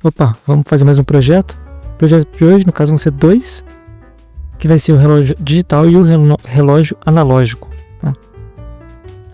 Opa, vamos fazer mais um projeto. O projeto de hoje, no caso, vão ser 2, que vai ser o relógio digital e o relógio analógico. Tá?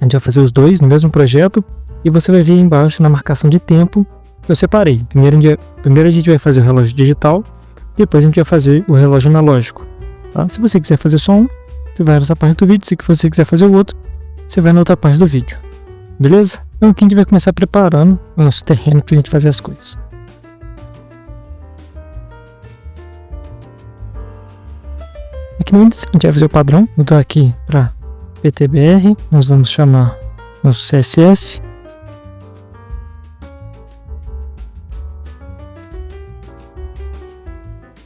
A gente vai fazer os dois no mesmo projeto e você vai ver aí embaixo na marcação de tempo que eu separei. Primeiro a gente vai fazer o relógio digital, depois a gente vai fazer o relógio analógico. Tá? Se você quiser fazer só um, você vai nessa parte do vídeo. Se você quiser fazer o outro, você vai na outra parte do vídeo. Beleza? Então aqui a gente vai começar preparando o nosso terreno para a gente fazer as coisas. Aqui no índice a gente vai fazer o padrão, mudar aqui para PTBR, nós vamos chamar nosso CSS.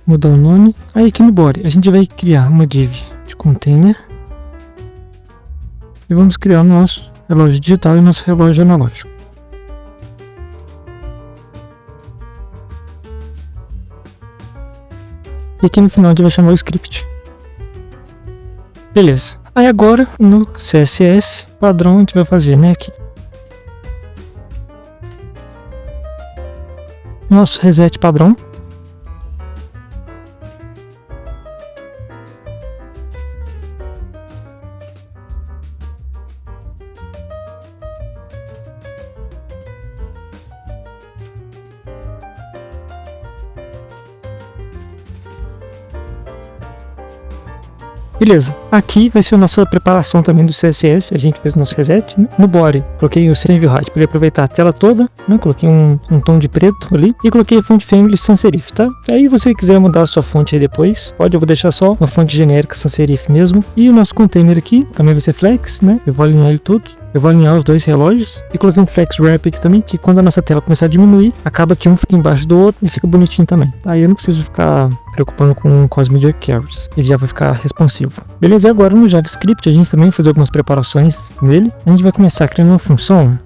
Mudar o nome. Aí aqui no body a gente vai criar uma div de container e vamos criar o nosso relógio digital e o nosso relógio analógico. E aqui no final a gente vai chamar o script. Beleza. Aí agora no CSS padrão a gente vai fazer, né, aqui nosso reset padrão. Beleza, aqui vai ser a nossa preparação também do CSS, a gente fez o nosso reset, né? No body, coloquei o Save Height para ele aproveitar a tela toda, né? Coloquei um tom de preto ali e coloquei a fonte Family Sans Serif, tá? Aí você quiser mudar a sua fonte aí depois, pode, eu vou deixar só uma fonte genérica Sans Serif mesmo. E o nosso container aqui também vai ser flex, né? Eu vou alinhar ele todo. Eu vou alinhar os dois relógios e coloquei um flex wrap aqui também, que quando a nossa tela começar a diminuir, acaba que um fica embaixo do outro e fica bonitinho também. Aí eu não preciso ficar preocupando com os media carries, ele já vai ficar responsivo. Beleza, e agora no JavaScript a gente também vai fazer algumas preparações nele. A gente vai começar criando uma função.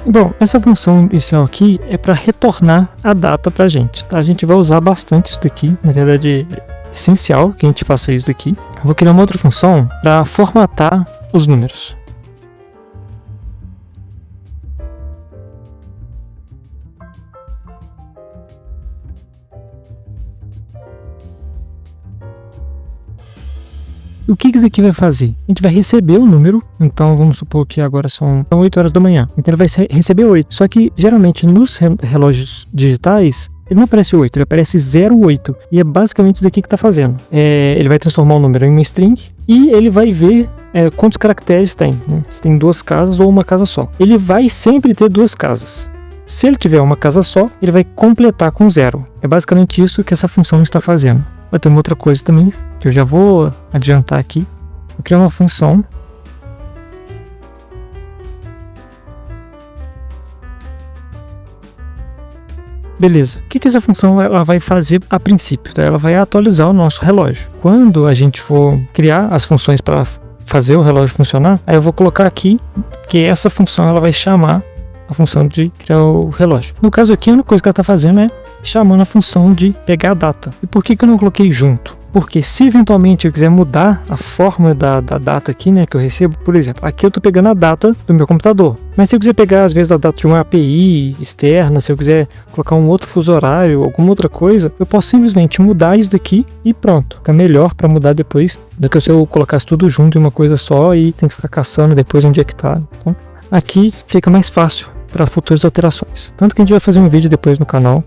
Bom, essa função inicial aqui é para retornar a data para a gente, tá? A gente vai usar bastante isso daqui, na verdade é essencial que a gente faça isso daqui. Eu vou criar uma outra função para formatar os números. O que isso aqui vai fazer? A gente vai receber o número, então vamos supor que agora são 8 horas da manhã. Então ele vai receber 8. Só que geralmente nos relógios digitais, ele não aparece 8, ele aparece 08. E é basicamente isso aqui que está fazendo. Ele vai transformar o número em uma string e ele vai ver quantos caracteres tem, né? Se tem 2 casas ou uma casa só. Ele vai sempre ter 2 casas. Se ele tiver uma casa só, ele vai completar com 0. É basicamente isso que essa função está fazendo. Vai ter uma outra coisa também, que eu já vou adiantar aqui. Vou criar uma função. Beleza, o que essa função ela vai fazer a princípio? Tá? Ela vai atualizar o nosso relógio. Quando a gente for criar as funções para fazer o relógio funcionar, aí eu vou colocar aqui que essa função ela vai chamar a função de criar o relógio. No caso aqui, a única coisa que ela está fazendo é chamando a função de pegar a data. E por que eu não coloquei junto? Porque se eventualmente eu quiser mudar a forma da data aqui, né, que eu recebo, por exemplo, aqui eu estou pegando a data do meu computador. Mas se eu quiser pegar, às vezes, a data de uma API externa, se eu quiser colocar um outro fuso horário, alguma outra coisa, eu posso simplesmente mudar isso daqui e pronto. Fica melhor para mudar depois do que se eu colocasse tudo junto em uma coisa só e tem que ficar caçando depois onde é que tá. Então, aqui fica mais fácil para futuras alterações. Tanto que a gente vai fazer um vídeo depois no canal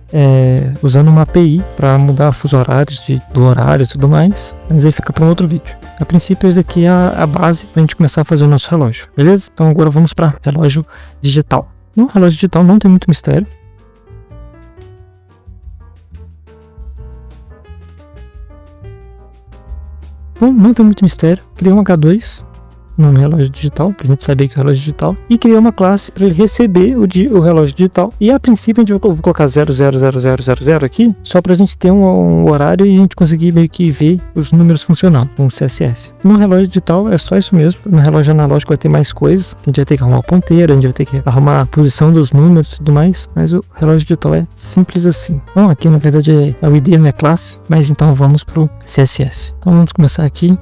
usando uma API para mudar fuso horários do horário e tudo mais, mas aí fica para um outro vídeo. A princípio, esse daqui é a base para a gente começar a fazer o nosso relógio, beleza? Então agora vamos para relógio digital. No relógio digital não tem muito mistério. Bom, não tem muito mistério. Criei um H2 no relógio digital, para a gente saber que é o relógio digital, e criei uma classe para ele receber o relógio digital. E a princípio a gente vai colocar 000000 aqui, só para a gente ter um horário e a gente conseguir meio que ver os números funcionando com o CSS. No relógio digital é só isso mesmo. No relógio analógico vai ter mais coisas, a gente vai ter que arrumar o ponteiro, a gente vai ter que arrumar a posição dos números e tudo mais, mas o relógio digital é simples assim. Bom, aqui na verdade é o ID, não é classe, mas então vamos para o CSS. Então vamos começar aqui.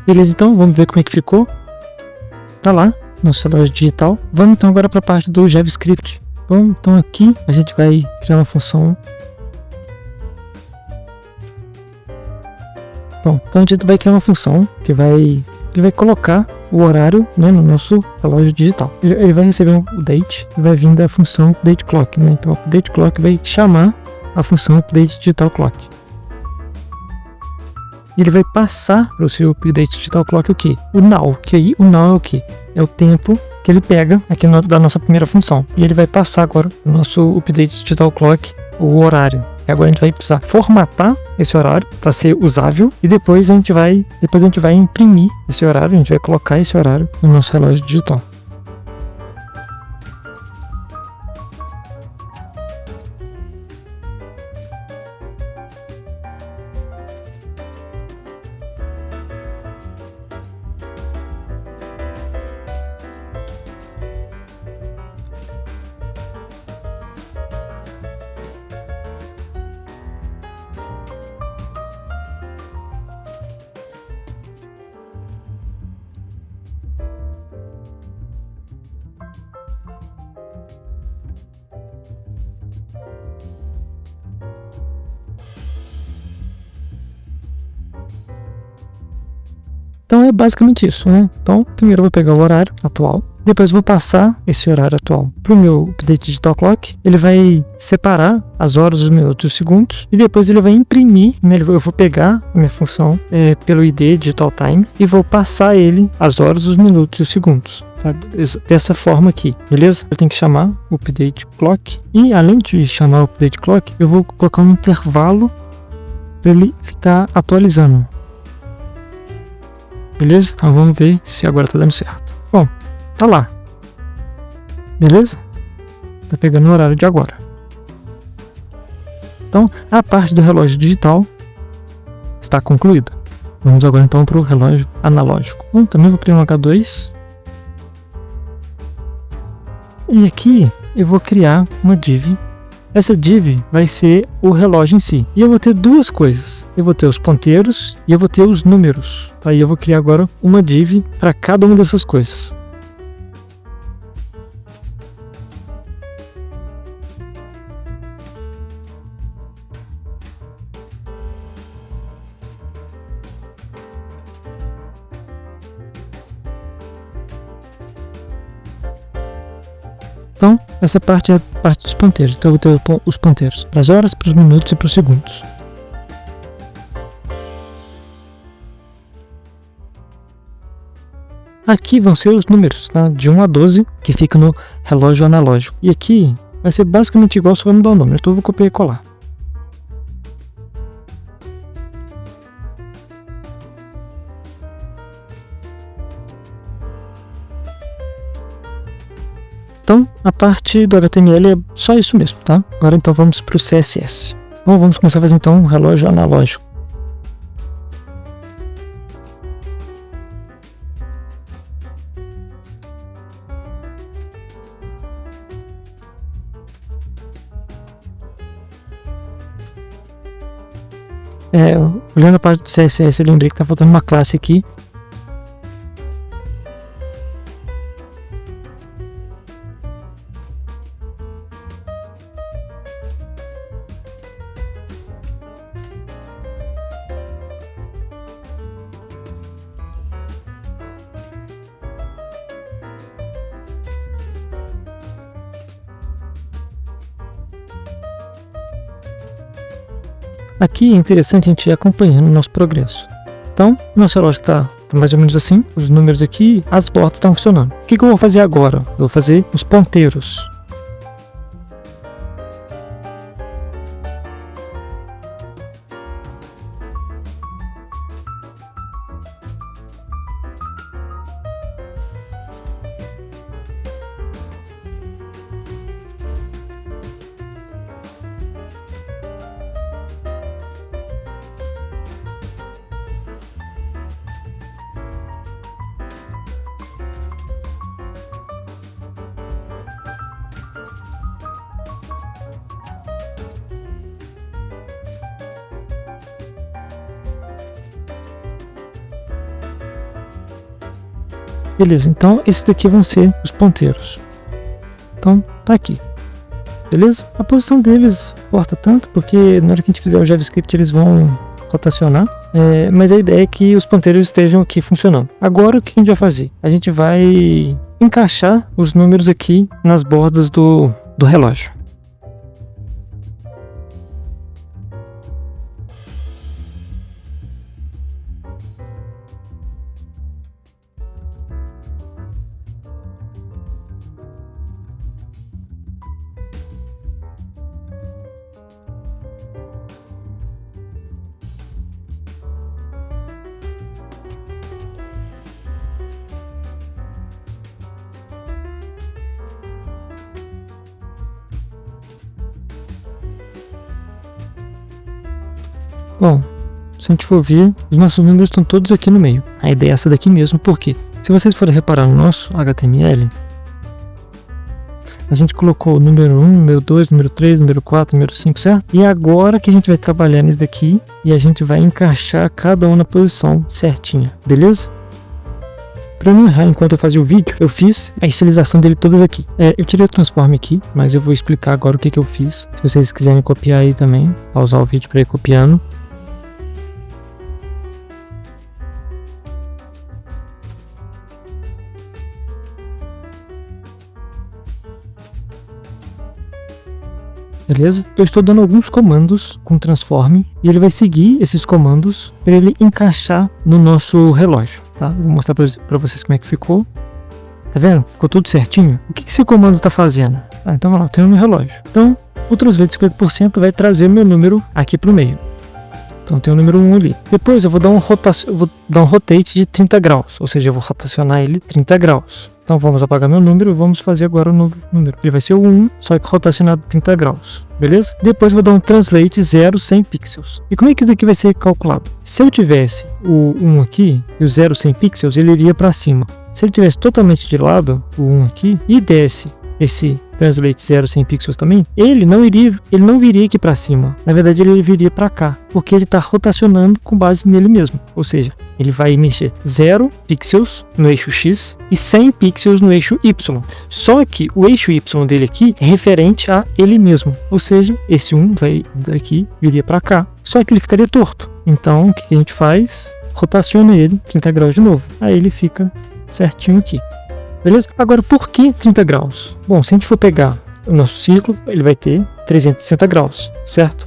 Beleza, então vamos ver como é que ficou. Tá lá, nosso relógio digital. Vamos então agora para a parte do JavaScript. Bom, então aqui a gente vai criar uma função. Bom, então a gente vai criar uma função que ele vai colocar o horário, né, no nosso relógio digital. Ele vai receber um update e vai vir da função update clock, né? Então o update clock vai chamar a função update digital clock. Ele vai passar para o seu update digital clock o que? O now, que aí o now é o que? É o tempo que ele pega aqui da nossa primeira função. E ele vai passar agora no nosso update digital clock o horário. E agora a gente vai precisar formatar esse horário para ser usável e depois a gente vai imprimir esse horário, a gente vai colocar esse horário no nosso relógio digital. Então é basicamente isso, né? Então primeiro eu vou pegar o horário atual, depois eu vou passar esse horário atual para o meu update digital clock. Ele vai separar as horas, os minutos e os segundos e depois ele vai imprimir, né? Eu vou pegar a minha função pelo ID digital time e vou passar ele as horas, os minutos e os segundos. Tá? Dessa forma aqui, beleza? Eu tenho que chamar o update clock e além de chamar o update clock, eu vou colocar um intervalo para ele ficar atualizando. Beleza? Então vamos ver se agora tá dando certo. Bom, tá lá. Beleza? Tá pegando o horário de agora. Então, a parte do relógio digital está concluída. Vamos agora então para o relógio analógico. Bom, também vou criar um H2. E aqui eu vou criar uma div. Essa div vai ser o relógio em si. E eu vou ter duas coisas. Eu vou ter os ponteiros e eu vou ter os números. Aí eu vou criar agora uma div para cada uma dessas coisas. Então, essa parte é a parte dos ponteiros. Então, eu vou ter os ponteiros para as horas, para os minutos e para os segundos. Aqui vão ser os números, tá? De 1 a 12, que fica no relógio analógico. E aqui vai ser basicamente igual, só vai mudar o número. Então, eu vou copiar e colar. Então, a parte do HTML é só isso mesmo, tá? Agora então vamos para o CSS. Bom, vamos começar a fazer então um relógio analógico. Olhando a parte do CSS, eu lembrei que tá faltando uma classe aqui. Aqui é interessante a gente ir acompanhando o nosso progresso. Então, nosso relógio está mais ou menos assim, os números aqui, as portas estão funcionando. O que eu vou fazer agora? Eu vou fazer os ponteiros. Beleza, então esses daqui vão ser os ponteiros. Então tá aqui. Beleza? A posição deles importa tanto, porque na hora que a gente fizer o JavaScript eles vão rotacionar. Mas a ideia é que os ponteiros estejam aqui funcionando. Agora o que a gente vai fazer? A gente vai encaixar os números aqui nas bordas do relógio. Bom, se a gente for ver, os nossos números estão todos aqui no meio. A ideia é essa daqui mesmo, porque se vocês forem reparar no nosso HTML, a gente colocou o número 1, número 2, número 3, número 4, número 5, certo? E agora que a gente vai trabalhar nisso daqui e a gente vai encaixar cada um na posição certinha, beleza? Para não errar enquanto eu fazia o vídeo, eu fiz a estilização dele todas aqui. Eu tirei o transform aqui, mas eu vou explicar agora o que eu fiz. Se vocês quiserem copiar aí também, pausar o vídeo para ir copiando. Beleza? Eu estou dando alguns comandos com transform e ele vai seguir esses comandos para ele encaixar no nosso relógio, tá? Vou mostrar para vocês como é que ficou. Tá vendo? Ficou tudo certinho. O que esse comando está fazendo? Então vamos lá, eu tenho meu relógio. Então, o transfer de 50% vai trazer meu número aqui para o meio. Então tem o número 1 ali. Depois eu vou dar um rotate de 30 graus, ou seja, eu vou rotacionar ele 30 graus. Então vamos apagar meu número e vamos fazer agora o novo número. Ele vai ser o 1, só que rotacionado 30 graus. Beleza? Depois eu vou dar um translate 0 100 pixels. E como é que isso aqui vai ser calculado? Se eu tivesse o 1 aqui e o 0 100 pixels, ele iria para cima. Se ele tivesse totalmente de lado, o 1 aqui, e desse esse translate 0 100 pixels também, ele não viria aqui para cima. Na verdade ele viria para cá, porque ele está rotacionando com base nele mesmo. Ou seja, ele vai mexer 0 pixels no eixo X e 100 pixels no eixo Y. Só que o eixo Y dele aqui é referente a ele mesmo. Ou seja, esse 1 vai daqui, viria para cá. Só que ele ficaria torto. Então o que a gente faz? Rotaciona ele 30 graus de novo. Aí ele fica certinho aqui. Beleza? Agora, por que 30 graus? Bom, se a gente for pegar o nosso ciclo, ele vai ter 360 graus, certo?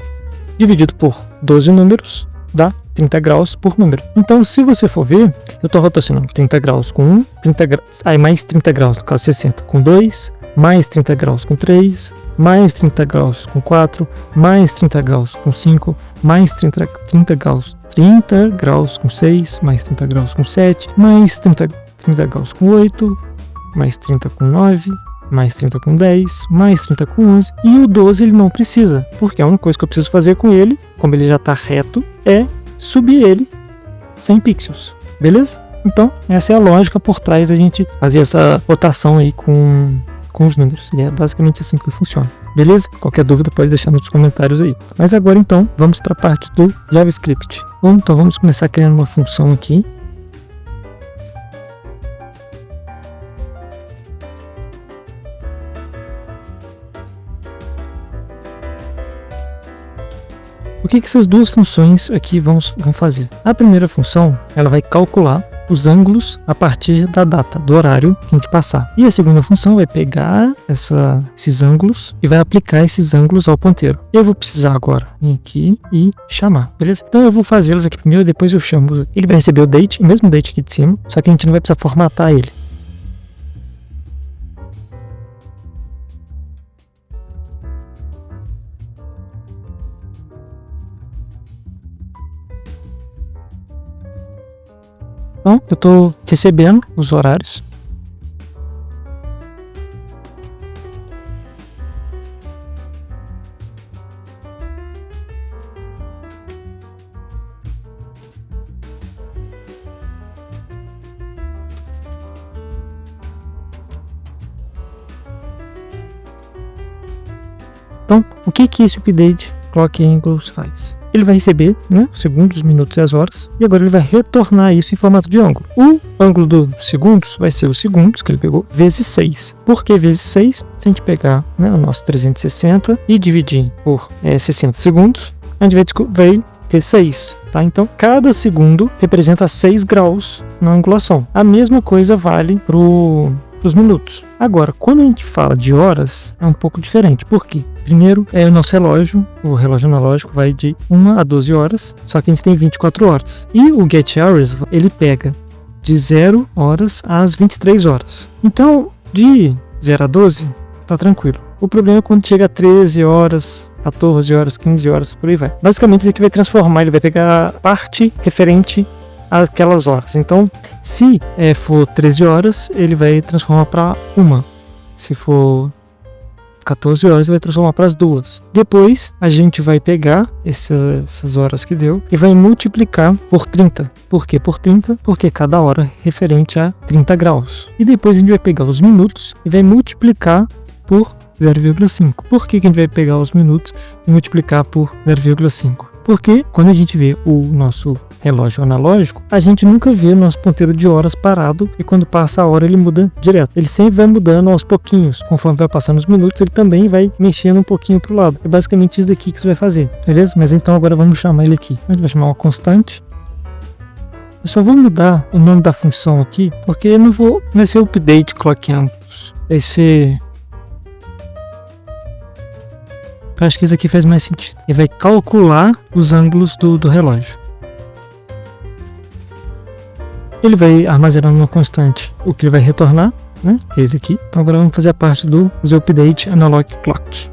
Dividido por 12 números, dá 30 graus por número. Então, se você for ver, eu estou rotacionando 30 graus com 1, 30 graus, aí mais 30 graus, no caso 60, com 2, mais 30 graus com 3, mais 30 graus com 4, mais 30 graus com 5, mais 30 graus com 6, mais 30 graus com 7, mais 30 graus com 8, mais 30 com 9, mais 30 com 10, mais 30 com 11, e o 12 ele não precisa, porque a única coisa que eu preciso fazer com ele, como ele já está reto, é subir ele 100 pixels, beleza? Então, essa é a lógica por trás da gente fazer essa rotação aí com os números, e é basicamente assim que funciona, beleza? Qualquer dúvida pode deixar nos comentários aí. Mas agora então, vamos para a parte do JavaScript. Bom, então vamos começar criando uma função aqui. O que essas duas funções aqui vão fazer? A primeira função, ela vai calcular os ângulos a partir da data, do horário que a gente passar. E a segunda função vai pegar esses ângulos e vai aplicar esses ângulos ao ponteiro. Eu vou precisar agora vir aqui e chamar, beleza? Então eu vou fazê-los aqui primeiro, depois eu chamo. Ele vai receber o date, o mesmo date aqui de cima, só que a gente não vai precisar formatar ele. Então, eu estou recebendo os horários. Então, o que esse update clock angles faz? ele vai receber, né, os segundos, os minutos e as horas, e agora ele vai retornar isso em formato de ângulo. O ângulo dos segundos vai ser os segundos que ele pegou vezes 6. Por que vezes 6? Se a gente pegar, né, o nosso 360 e dividir por 60 segundos, a gente vai ter 6, tá? Então, cada segundo representa 6 graus na angulação. A mesma coisa vale para os minutos. Agora, quando a gente fala de horas, é um pouco diferente. Por quê? Primeiro, o nosso relógio, o relógio analógico, vai de 1 a 12 horas, só que a gente tem 24 horas. E o Get Hours, ele pega de 0 horas às 23 horas. Então, de 0 a 12, tá tranquilo. O problema é quando chega a 13 horas, 14 horas, 15 horas, por aí vai. Basicamente, isso aqui vai transformar, ele vai pegar a parte referente àquelas horas. Então, se for 13 horas, ele vai transformar para 1. Se for 14 horas, ele vai transformar para as 2. Depois, a gente vai pegar essas horas que deu e vai multiplicar por 30. Por que por 30? Porque cada hora é referente a 30 graus. E depois a gente vai pegar os minutos e vai multiplicar por 0,5. Por que a gente vai pegar os minutos e multiplicar por 0,5? Porque quando a gente vê o nosso relógio analógico, a gente nunca vê o nosso ponteiro de horas parado e quando passa a hora ele muda direto. Ele sempre vai mudando aos pouquinhos. Conforme vai passando os minutos, ele também vai mexendo um pouquinho para o lado. É basicamente isso daqui que você vai fazer, beleza? Mas então agora vamos chamar ele aqui. A gente vai chamar uma constante. Eu só vou mudar o nome da função aqui, porque eu não vai ser update clock angles. Vai ser... Eu acho que isso aqui faz mais sentido. Ele vai calcular os ângulos do relógio. Ele vai armazenar numa constante o que ele vai retornar, né? Que é esse aqui. Então agora vamos fazer a parte do update analog clock.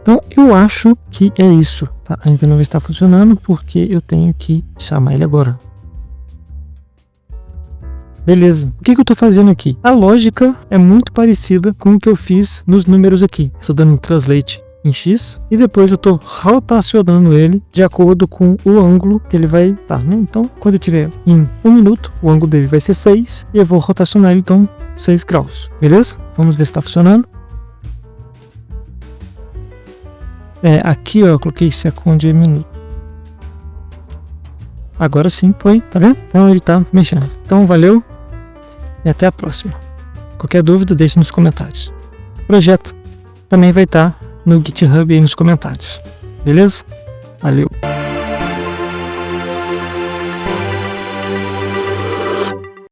Então eu acho que é isso, tá? Ainda não está funcionando porque eu tenho que chamar ele agora. Beleza, o que eu estou fazendo aqui? A lógica é muito parecida com o que eu fiz nos números aqui. Estou dando um translate em X e depois eu estou rotacionando ele de acordo com o ângulo que ele vai estar, né? Então, quando eu tiver em 1 minuto, o ângulo dele vai ser 6 e eu vou rotacionar ele, então, 6 graus. Beleza? Vamos ver se está funcionando. Aqui ó, eu coloquei second e minuto. Agora sim foi, tá vendo? Então ele tá mexendo. Então valeu e até a próxima. Qualquer dúvida deixe nos comentários. O projeto também vai estar no GitHub aí nos comentários. Beleza? Valeu!